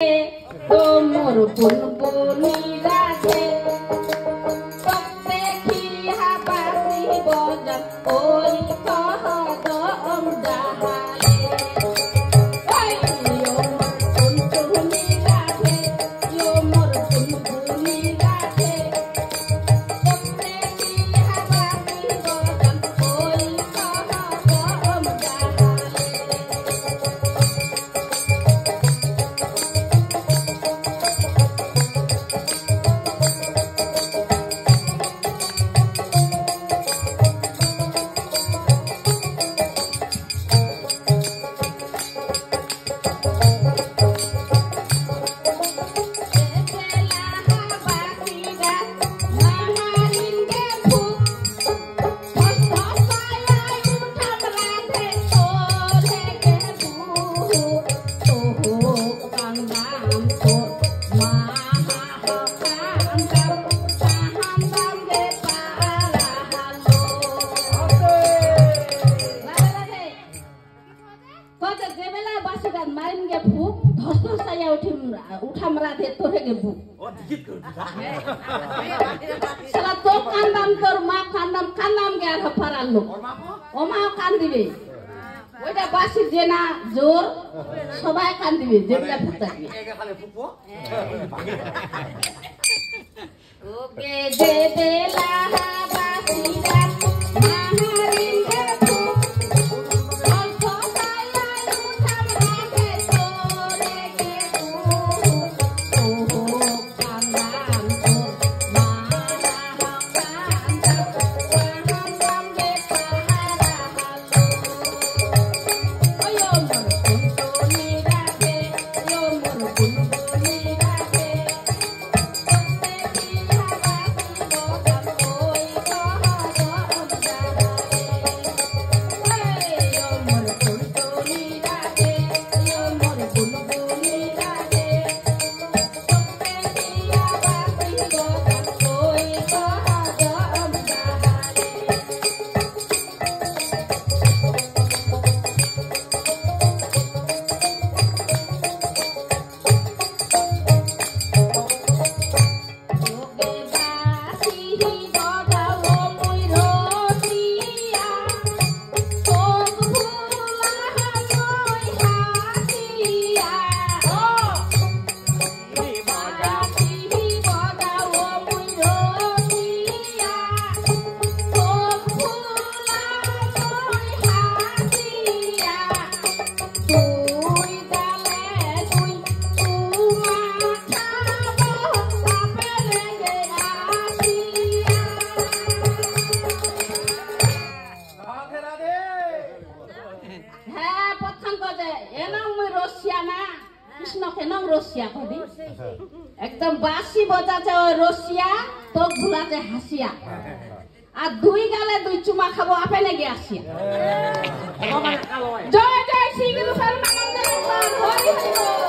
তোমর বুনবুনি রাধে কবে খিয়া বাসি বজাম ওই কহদম জাহালে ওই বুনবুনি রাধে মোর বুনবুনি রাধে কবে খিয়া বাসি বজাম ওই কহদম জাহালে उठा दे तोरे के बुक साला तो कांदाम तोर मा कांदाम के आधा फरालो ओ मा कान दिबे ওইটা বাসি জেনা জোর সবাই কান দিবে যেগুলা ফুটাবি একে খালি ফুপো ওকে দে বেলা বাসি রাত মাহারিন গে एकदम बासी बजाছে ওই রসিয়া তো ভুলাতে হাসিয়া আর দুই গালে দুই চুমা খাবো আপেনে গিয়ে আসিয়া জয় জয় শ্রী গুরু শরণানন্দ হরি হরি